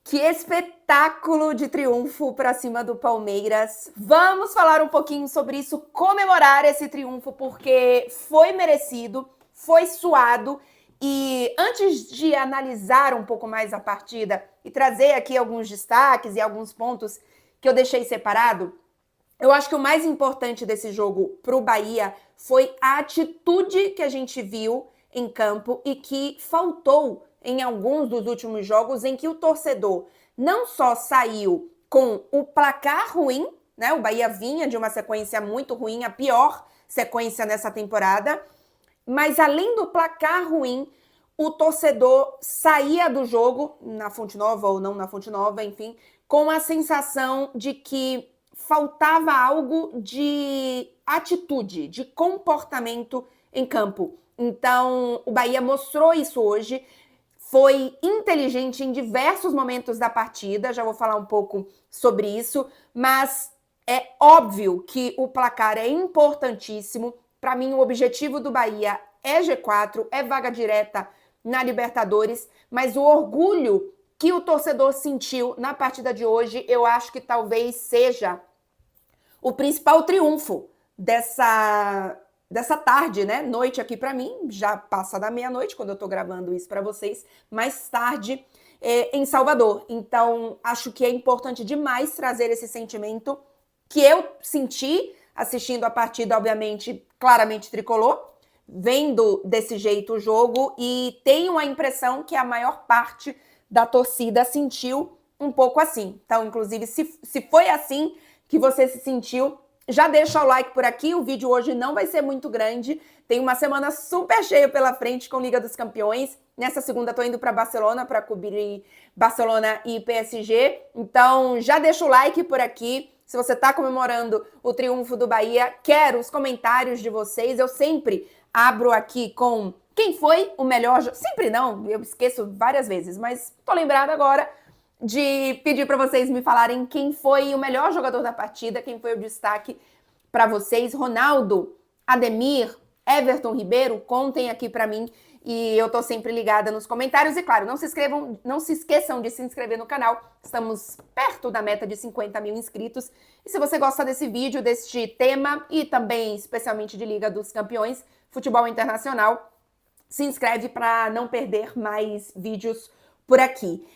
Que espetáculo de triunfo para cima do Palmeiras. Vamos falar um pouquinho sobre isso, comemorar esse triunfo, porque foi merecido, foi suado. E antes de analisar um pouco mais a partida e trazer aqui alguns destaques e alguns pontos que eu deixei separado, eu acho que o mais importante desse jogo para o Bahia foi a atitude que a gente viu em campo e que faltou em alguns dos últimos jogos, em que o torcedor não só saiu com o placar ruim, né? O Bahia vinha de uma sequência muito ruim, a pior sequência nessa temporada, mas além do placar ruim, o torcedor saía do jogo, na Fonte Nova ou não na Fonte Nova, enfim, com a sensação de que faltava algo de atitude, de comportamento em campo. Então, o Bahia mostrou isso hoje, foi inteligente em diversos momentos da partida, já vou falar um pouco sobre isso, mas é óbvio que o placar é importantíssimo. Para mim, o objetivo do Bahia é G4, é vaga direta na Libertadores, mas o orgulho que o torcedor sentiu na partida de hoje, eu acho que talvez seja o principal triunfo dessa tarde, né? Noite aqui para mim, já passa da meia-noite quando eu tô gravando isso para vocês, mais tarde em Salvador. Então, acho que é importante demais trazer esse sentimento que eu senti assistindo a partida, obviamente, claramente tricolor, vendo desse jeito o jogo, e tenho a impressão que a maior parte da torcida sentiu um pouco assim. Então, inclusive, se foi assim que você se sentiu, já deixa o like por aqui. O vídeo hoje não vai ser muito grande. Tem uma semana super cheia pela frente com Liga dos Campeões. Nessa segunda tô indo para Barcelona para cobrir Barcelona e PSG. Então já deixa o like por aqui. Se você tá comemorando o triunfo do Bahia, quero os comentários de vocês. Eu sempre abro aqui com quem foi o melhor... Sempre não, eu esqueço várias vezes, mas tô lembrada agora de pedir para vocês me falarem quem foi o melhor jogador da partida, quem foi o destaque para vocês. Ronaldo, Ademir, Everton Ribeiro, contem aqui para mim e eu tô sempre ligada nos comentários. E claro, não se esqueçam de se inscrever no canal. Estamos perto da meta de 50 mil inscritos. E se você gosta desse vídeo, deste tema e também especialmente de Liga dos Campeões, futebol internacional, se inscreve para não perder mais vídeos por aqui.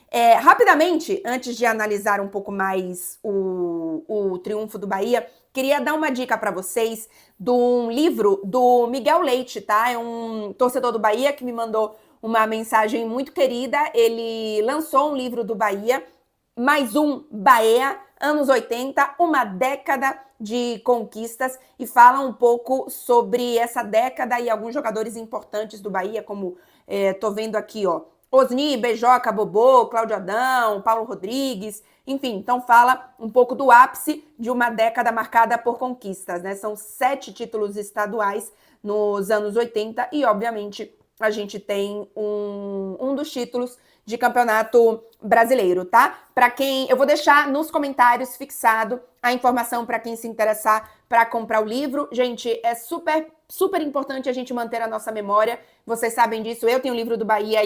Rapidamente, antes de analisar um pouco mais o triunfo do Bahia, queria dar uma dica para vocês de um livro do Miguel Leite, tá? É um torcedor do Bahia que me mandou uma mensagem muito querida. Ele lançou um livro do Bahia, mais um Bahia, anos 80, uma década de conquistas, e fala um pouco sobre essa década e alguns jogadores importantes do Bahia, como tô vendo aqui, ó, Osni, Beijoca, Bobô, Cláudio Adão, Paulo Rodrigues, enfim, então fala um pouco do ápice de uma década marcada por conquistas, né? São 7 títulos estaduais nos anos 80 e, obviamente, a gente tem um dos títulos de campeonato brasileiro, tá? Para quem... Eu vou deixar nos comentários fixado a informação para quem se interessar para comprar o livro. Gente, é super importante a gente manter a nossa memória. Vocês sabem disso, eu tenho o livro do Bahia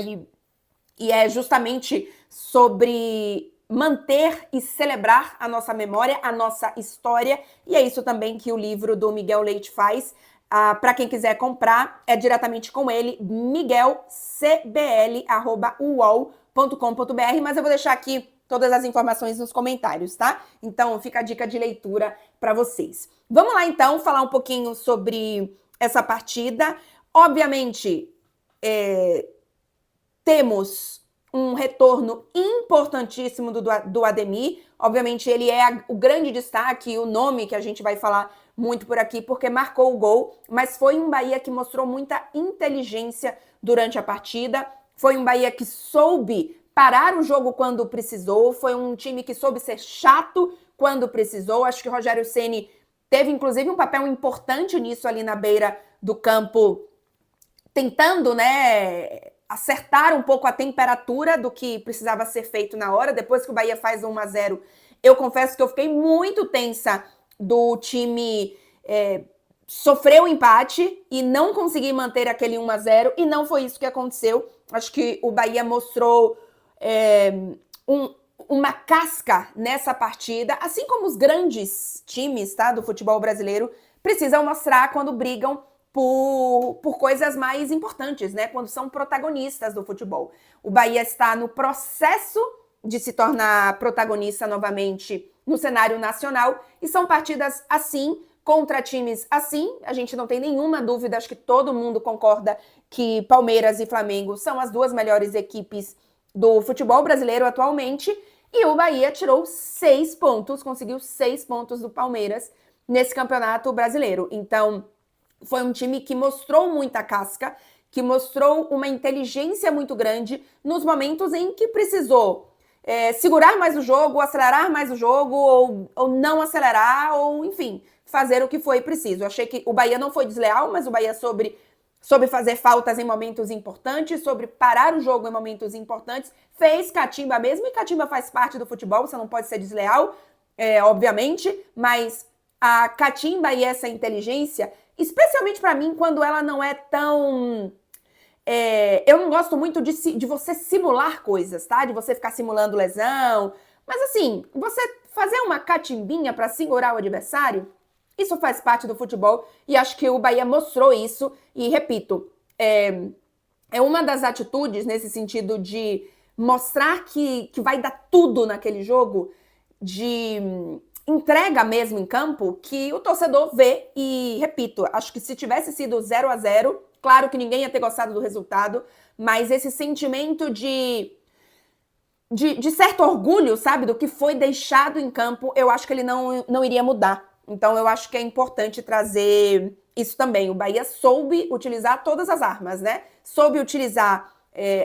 e é justamente sobre manter e celebrar a nossa memória, a nossa história, e é isso também que o livro do Miguel Leite faz. Para quem quiser comprar, é diretamente com ele, miguelcbl@uol.com.br, mas eu vou deixar aqui todas as informações nos comentários, tá? Então fica a dica de leitura para vocês. Vamos lá então falar um pouquinho sobre essa partida. Obviamente, temos um retorno importantíssimo do Ademir. Obviamente, ele é o grande destaque, o nome que a gente vai falar muito por aqui, porque marcou o gol, mas foi um Bahia que mostrou muita inteligência durante a partida, foi um Bahia que soube parar o jogo quando precisou, foi um time que soube ser chato quando precisou. Acho que o Rogério Ceni teve, inclusive, um papel importante nisso ali na beira do campo, tentando, né, acertar um pouco a temperatura do que precisava ser feito na hora. Depois que o Bahia faz 1-0, eu confesso que eu fiquei muito tensa do time sofrer o empate e não conseguir manter aquele 1-0, e não foi isso que aconteceu. Acho que o Bahia mostrou casca nessa partida, assim como os grandes times, tá, do futebol brasileiro precisam mostrar quando brigam por coisas mais importantes, né? Quando são protagonistas do futebol. O Bahia está no processo de se tornar protagonista novamente no cenário nacional e são partidas assim, contra times assim. A gente não tem nenhuma dúvida, acho que todo mundo concorda que Palmeiras e Flamengo são as duas melhores equipes do futebol brasileiro atualmente. E o Bahia tirou 6 pontos, conseguiu 6 pontos do Palmeiras nesse campeonato brasileiro. Então, foi um time que mostrou muita casca, que mostrou uma inteligência muito grande nos momentos em que precisou segurar mais o jogo, acelerar mais o jogo, ou não acelerar, ou, enfim, fazer o que foi preciso. Achei que o Bahia não foi desleal, mas o Bahia soube fazer faltas em momentos importantes, sobre parar o jogo em momentos importantes, fez catimba mesmo, e catimba faz parte do futebol, você não pode ser desleal, obviamente, mas a catimba e essa inteligência, especialmente para mim, quando ela não é tão... eu não gosto muito de você simular coisas, tá? De você ficar simulando lesão, mas assim, você fazer uma catimbinha para segurar o adversário, isso faz parte do futebol e acho que o Bahia mostrou isso. E repito, é uma das atitudes nesse sentido de mostrar que vai dar tudo naquele jogo, de entrega mesmo em campo, que o torcedor vê. E repito, acho que se tivesse sido 0-0, claro que ninguém ia ter gostado do resultado, mas esse sentimento de certo orgulho, sabe, do que foi deixado em campo, eu acho que ele não iria mudar. Então eu acho que é importante trazer isso também. O Bahia soube utilizar todas as armas, né? Soube utilizar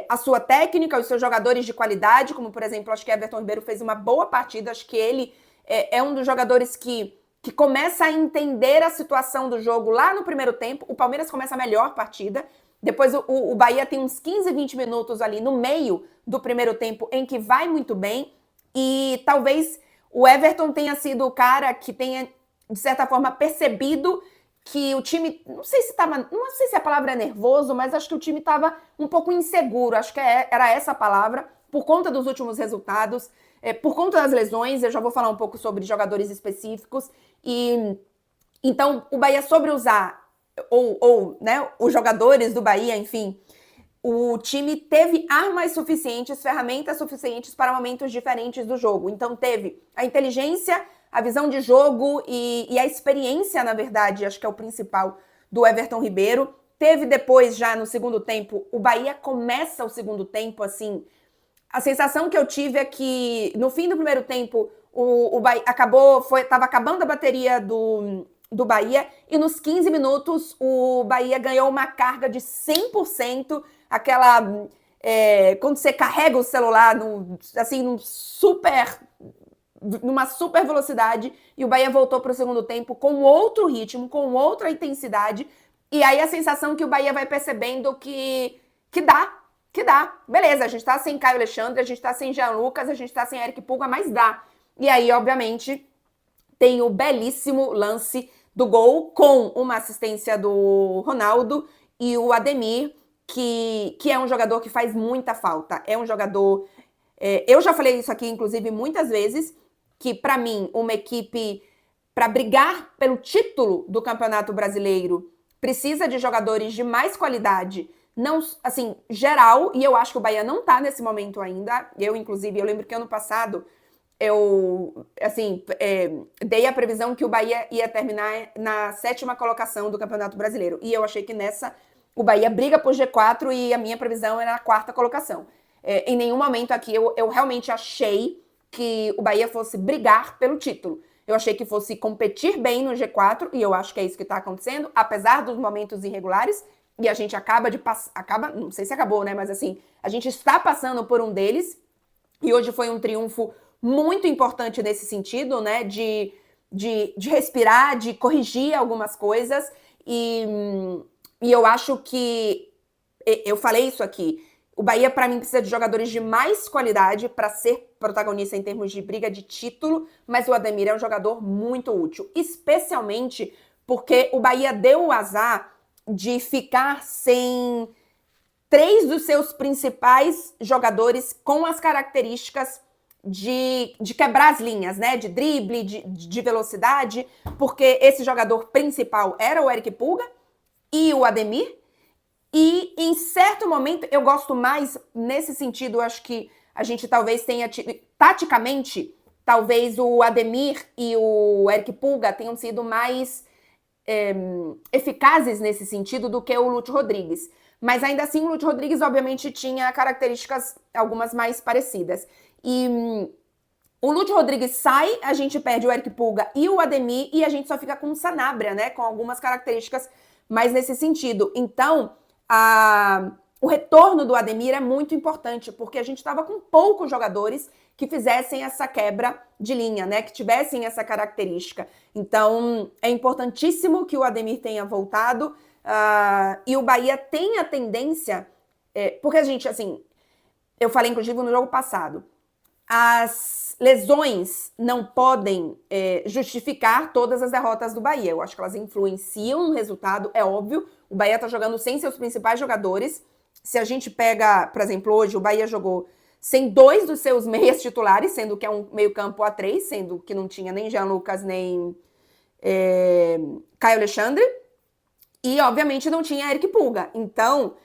a sua técnica, os seus jogadores de qualidade, como por exemplo, acho que Everton Ribeiro fez uma boa partida, acho que ele é um dos jogadores que começa a entender a situação do jogo lá no primeiro tempo. O Palmeiras começa a melhor partida, depois o Bahia tem uns 15, 20 minutos ali no meio do primeiro tempo em que vai muito bem, e talvez o Everton tenha sido o cara que tenha, de certa forma, percebido que o time, não sei se a palavra é nervoso, mas acho que o time estava um pouco inseguro, acho que era essa a palavra, por conta dos últimos resultados, por conta das lesões. Eu já vou falar um pouco sobre jogadores específicos, e então o Bahia soube usar, né, os jogadores do Bahia, enfim, o time teve armas suficientes, ferramentas suficientes para momentos diferentes do jogo. Então teve a inteligência, a visão de jogo e a experiência, na verdade, acho que é o principal, do Everton Ribeiro. Teve depois, já no segundo tempo, o Bahia começa o segundo tempo, assim, a sensação que eu tive é que no fim do primeiro tempo o Bahia estava acabando a bateria do Bahia, e nos 15 minutos o Bahia ganhou uma carga de 100%, aquela... quando você carrega o celular numa super velocidade, e o Bahia voltou para o segundo tempo com outro ritmo, com outra intensidade, e aí a sensação que o Bahia vai percebendo que dá. Beleza, a gente tá sem Caio Alexandre, a gente tá sem Jean Lucas, a gente tá sem Eric Pulga, mas dá. E aí, obviamente, tem o belíssimo lance do gol com uma assistência do Ronaldo e o Ademir, que é um jogador que faz muita falta. É um jogador... eu já falei isso aqui, inclusive, muitas vezes, que, para mim, uma equipe, para brigar pelo título do Campeonato Brasileiro, precisa de jogadores de mais qualidade, não, assim, geral, e eu acho que o Bahia não tá nesse momento ainda. Eu lembro que ano passado eu, assim, dei a previsão que o Bahia ia terminar na 7ª colocação do Campeonato Brasileiro, e eu achei que nessa o Bahia briga por G4 e a minha previsão era a 4ª colocação. Em nenhum momento aqui eu realmente achei que o Bahia fosse brigar pelo título. Eu achei que fosse competir bem no G4, e eu acho que é isso que está acontecendo, apesar dos momentos irregulares, e a gente acaba de passar, não sei se acabou, né, mas assim, a gente está passando por um deles, e hoje foi um triunfo muito importante nesse sentido, né, de respirar, de corrigir algumas coisas, e eu acho que, eu falei isso aqui, o Bahia, para mim, precisa de jogadores de mais qualidade para ser protagonista em termos de briga de título, mas o Ademir é um jogador muito útil, especialmente porque o Bahia deu o azar de ficar sem 3 dos seus principais jogadores com as características de quebrar as linhas, né? De drible, de velocidade, porque esse jogador principal era o Eric Pulga e o Ademir. E em certo momento, eu gosto mais nesse sentido, acho que a gente talvez tenha taticamente, talvez o Ademir e o Eric Pulga tenham sido mais eficazes nesse sentido do que o Lúcio Rodrigues. Mas ainda assim, o Lúcio Rodrigues, obviamente, tinha características algumas mais parecidas. E o Lúcio Rodrigues sai, a gente perde o Eric Pulga e o Ademir, e a gente só fica com o Sanabria, né? Com algumas características mais nesse sentido. Então, o retorno do Ademir é muito importante, porque a gente estava com poucos jogadores que fizessem essa quebra de linha, né? Que tivessem essa característica. Então, é importantíssimo que o Ademir tenha voltado, e o Bahia tem a tendência, porque a gente, assim, eu falei inclusive no jogo passado, as lesões não podem justificar todas as derrotas do Bahia. Eu acho que elas influenciam no resultado, é óbvio. O Bahia está jogando sem seus principais jogadores. Se a gente pega, por exemplo, hoje o Bahia jogou sem 2 dos seus meias titulares, sendo que é um meio-campo a 3, sendo que não tinha nem Jean Lucas, nem Caio Alexandre. E, obviamente, não tinha Eric Pulga. Então,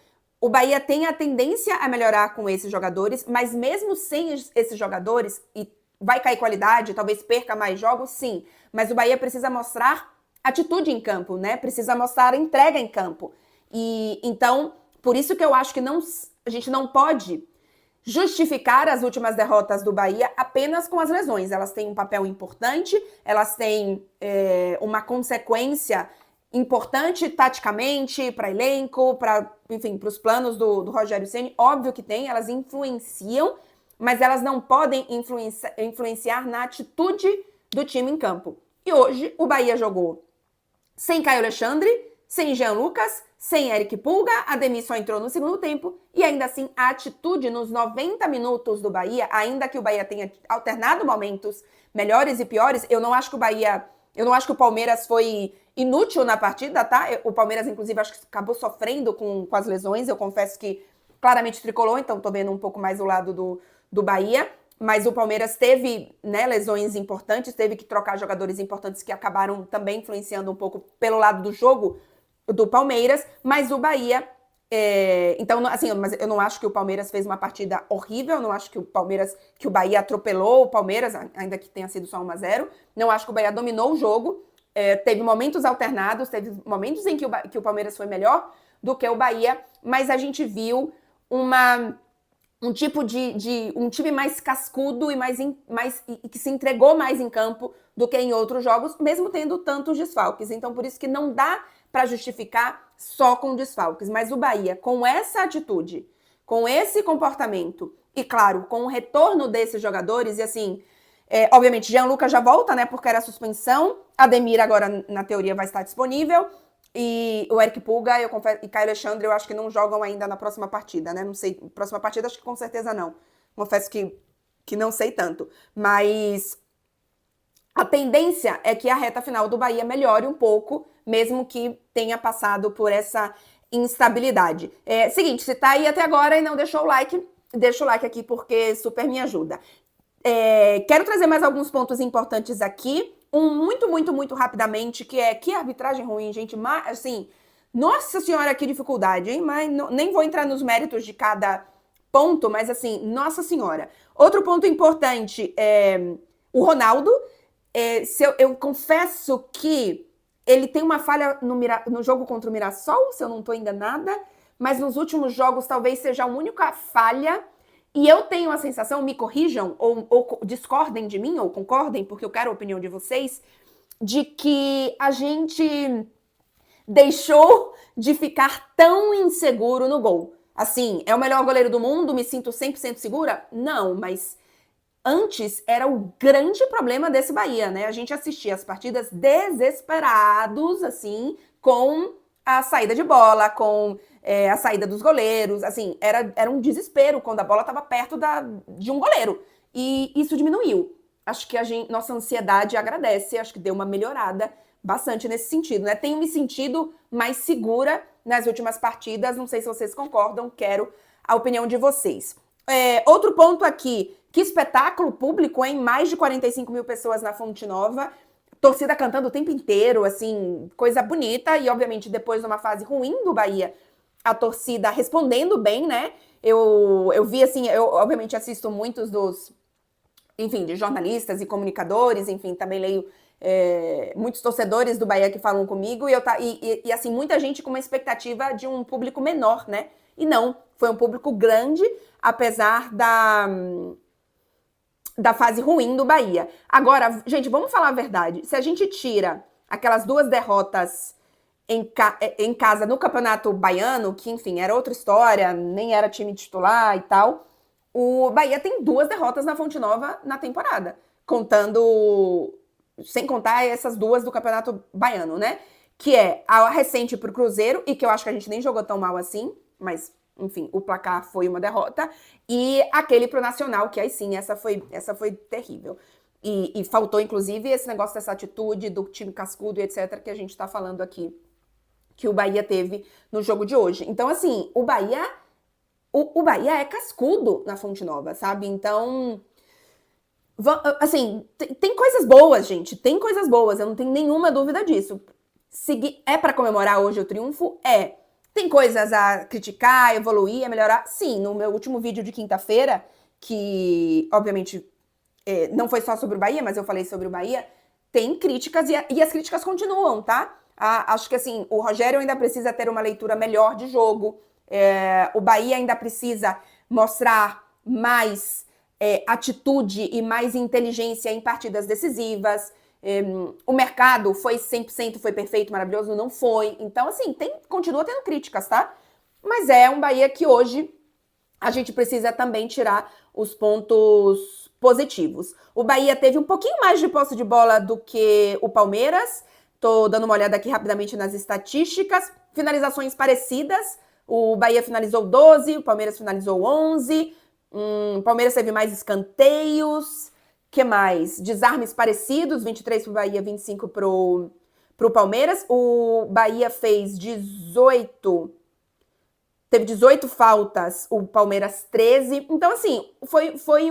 o Bahia tem a tendência a melhorar com esses jogadores, mas mesmo sem esses jogadores, e vai cair qualidade, talvez perca mais jogos, sim. Mas o Bahia precisa mostrar atitude em campo, né? Precisa mostrar entrega em campo. E então, por isso que eu acho que a gente não pode justificar as últimas derrotas do Bahia apenas com as lesões. Elas têm um papel importante, elas têm uma consequência importante taticamente, para elenco, enfim, para os planos do Rogério Ceni. Óbvio que tem, elas influenciam, mas elas não podem influenciar na atitude do time em campo. E hoje o Bahia jogou sem Caio Alexandre, sem Jean Lucas, sem Eric Pulga, Ademir só entrou no segundo tempo, e ainda assim a atitude nos 90 minutos do Bahia, ainda que o Bahia tenha alternado momentos melhores e piores, eu não acho que o Palmeiras foi inútil na partida, tá? O Palmeiras, inclusive, acho que acabou sofrendo com as lesões. Eu confesso que claramente tricolor, então tô vendo um pouco mais o lado do Bahia. Mas o Palmeiras teve, né, lesões importantes, teve que trocar jogadores importantes que acabaram também influenciando um pouco pelo lado do jogo do Palmeiras. Mas o Bahia... então, assim, mas eu não acho que o Palmeiras fez uma partida horrível, não acho que o Bahia atropelou o Palmeiras, ainda que tenha sido só 1-0. Não acho que o Bahia dominou o jogo. Teve momentos alternados, teve momentos em que o Palmeiras foi melhor do que o Bahia, mas a gente viu um tipo um time mais cascudo e que se entregou mais em campo do que em outros jogos, mesmo tendo tantos desfalques. Então, por isso que não dá para justificar só com desfalques. Mas o Bahia, com essa atitude, com esse comportamento e, claro, com o retorno desses jogadores, e assim... obviamente, Jean Lucas já volta, né? Porque era suspensão. Ademir agora, na teoria, vai estar disponível. E o Eric Pulga e Caio Alexandre, eu acho que não jogam ainda na próxima partida, né? Não sei, próxima partida acho que com certeza não. Confesso que não sei tanto. Mas a tendência é que a reta final do Bahia melhore um pouco, mesmo que tenha passado por essa instabilidade. Seguinte, se tá aí até agora e não deixou o like, deixa o like aqui porque super me ajuda. Quero trazer mais alguns pontos importantes aqui. Muito rapidamente, que arbitragem ruim, gente. Mas, assim, nossa senhora, que dificuldade, hein? Mas nem vou entrar nos méritos de cada ponto, mas, assim, nossa senhora. Outro ponto importante o Ronaldo. Eu confesso que ele tem uma falha no jogo contra o Mirassol, se eu não estou enganada, mas nos últimos jogos talvez seja a única falha. E eu tenho a sensação, me corrijam, ou discordem de mim, ou concordem, porque eu quero a opinião de vocês, de que a gente deixou de ficar tão inseguro no gol. Assim, é o melhor goleiro do mundo, me sinto 100% segura? Não, mas antes era o grande problema desse Bahia, né? A gente assistia as partidas desesperados, assim, com a saída de bola, com... a saída dos goleiros, assim, era um desespero quando a bola estava perto de um goleiro. E isso diminuiu. Acho que nossa ansiedade agradece, acho que deu uma melhorada bastante nesse sentido, né? Tenho me sentido mais segura nas últimas partidas, não sei se vocês concordam, quero a opinião de vocês. Outro ponto aqui Que espetáculo público, hein? Mais de 45 mil pessoas na Fonte Nova, torcida cantando o tempo inteiro, assim, coisa bonita. E, obviamente, depois de uma fase ruim do Bahia, a torcida respondendo bem, né? Eu vi, assim, eu obviamente assisto muitos enfim, de jornalistas e comunicadores, enfim, também leio muitos torcedores do Bahia que falam comigo, e assim, muita gente com uma expectativa de um público menor, né? E não, foi um público grande, apesar da fase ruim do Bahia. Agora, gente, vamos falar a verdade. Se a gente tira aquelas 2 derrotas em casa no Campeonato Baiano, que, enfim, era outra história, nem era time titular e tal, o Bahia tem 2 derrotas na Fonte Nova na temporada, sem contar essas 2 do Campeonato Baiano, né? Que é a recente pro Cruzeiro, e que eu acho que a gente nem jogou tão mal assim, mas, enfim, o placar foi uma derrota, e aquele pro Nacional, que aí sim, essa foi terrível. E faltou, inclusive, esse negócio dessa atitude do time cascudo e etc, que a gente tá falando aqui, que o Bahia teve no jogo de hoje. Então, assim, o Bahia é cascudo na Fonte Nova, sabe? Então, assim, tem coisas boas, gente. Tem coisas boas, eu não tenho nenhuma dúvida disso. É para comemorar hoje o triunfo? É. Tem coisas a criticar, evoluir, a melhorar? Sim, no meu último vídeo de quinta-feira, que, obviamente, não foi só sobre o Bahia, mas eu falei sobre o Bahia, tem críticas e as críticas continuam, tá? Acho que, assim, o Rogério ainda precisa ter uma leitura melhor de jogo. O Bahia ainda precisa mostrar mais atitude e mais inteligência em partidas decisivas. O mercado foi 100%, foi perfeito, maravilhoso? Não foi. Então, assim, continua tendo críticas, tá? Mas é um Bahia que hoje a gente precisa também tirar os pontos positivos. O Bahia teve um pouquinho mais de posse de bola do que o Palmeiras. Tô dando uma olhada aqui rapidamente nas estatísticas. Finalizações parecidas. O Bahia finalizou 12, o Palmeiras finalizou 11. O Palmeiras teve mais escanteios. Que mais? Desarmes parecidos, 23 pro Bahia, 25 pro Palmeiras. O Bahia fez 18. Teve 18 faltas, o Palmeiras 13. Então, assim, foi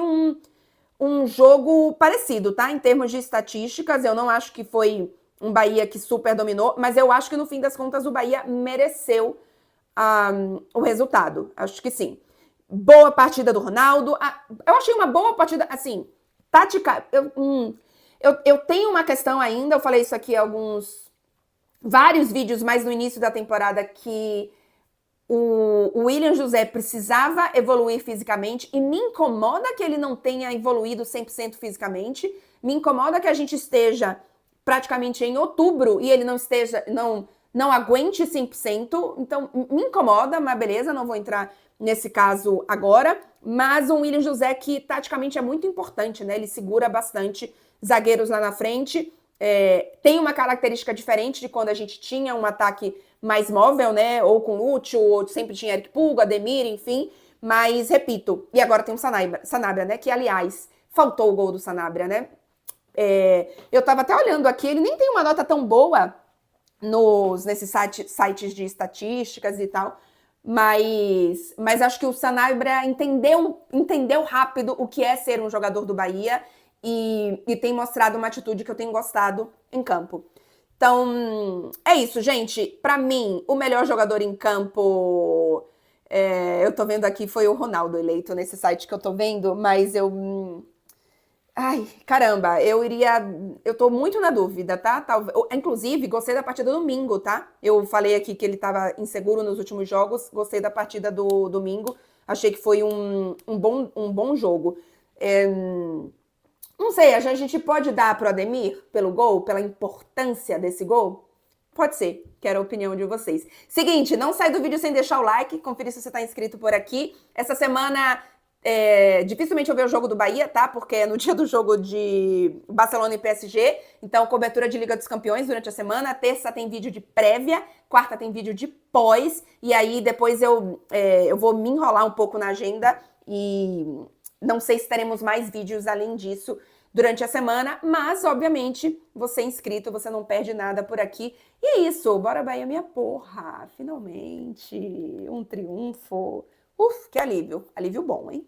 um jogo parecido, tá? Em termos de estatísticas, eu não acho que foi um Bahia que super dominou, mas eu acho que no fim das contas o Bahia mereceu o resultado. Acho que sim. Boa partida do Ronaldo. Eu achei uma boa partida, assim, tática. Eu tenho uma questão ainda, eu falei isso aqui em vários vídeos, mais no início da temporada, que o William José precisava evoluir fisicamente, e me incomoda que ele não tenha evoluído 100% fisicamente. Me incomoda que a gente esteja praticamente em outubro e ele não aguente 100%. Então, me incomoda, mas beleza, não vou entrar nesse caso agora. Mas um William José que taticamente é muito importante, né? Ele segura bastante zagueiros lá na frente. Tem uma característica diferente de quando a gente tinha um ataque mais móvel, né? Ou com Lúcio, ou sempre tinha Eric Pulga, Ademir, enfim. Mas, repito, e agora tem o Sanabria, né? Que, aliás, faltou o gol do Sanabria, né? Eu tava até olhando aqui, ele nem tem uma nota tão boa nesses sites de estatísticas e tal, mas acho que o Sanabria entendeu rápido o que é ser um jogador do Bahia e tem mostrado uma atitude que eu tenho gostado em campo. Então, é isso, gente. Pra mim, o melhor jogador em campo, eu tô vendo aqui, foi o Ronaldo eleito nesse site que eu tô vendo, mas ai, caramba, eu tô muito na dúvida, tá? Inclusive, gostei da partida do domingo, tá? Eu falei aqui que ele tava inseguro nos últimos jogos, gostei da partida do domingo, achei que foi um bom jogo. Não sei, a gente pode dar pro Ademir pelo gol, pela importância desse gol? Pode ser, quero a opinião de vocês. Seguinte, não sai do vídeo sem deixar o like, conferir se você tá inscrito por aqui. Essa semana, dificilmente eu ver o jogo do Bahia, tá? Porque é no dia do jogo de Barcelona e PSG. Então, cobertura de Liga dos Campeões durante a semana. Terça tem vídeo de prévia, quarta tem vídeo de pós. E aí, depois eu vou me enrolar um pouco na agenda e não sei se teremos mais vídeos além disso durante a semana, mas, obviamente, você é inscrito, você não perde nada por aqui. E é isso, bora Bahia, minha porra! Finalmente, um triunfo. Que alívio bom, hein?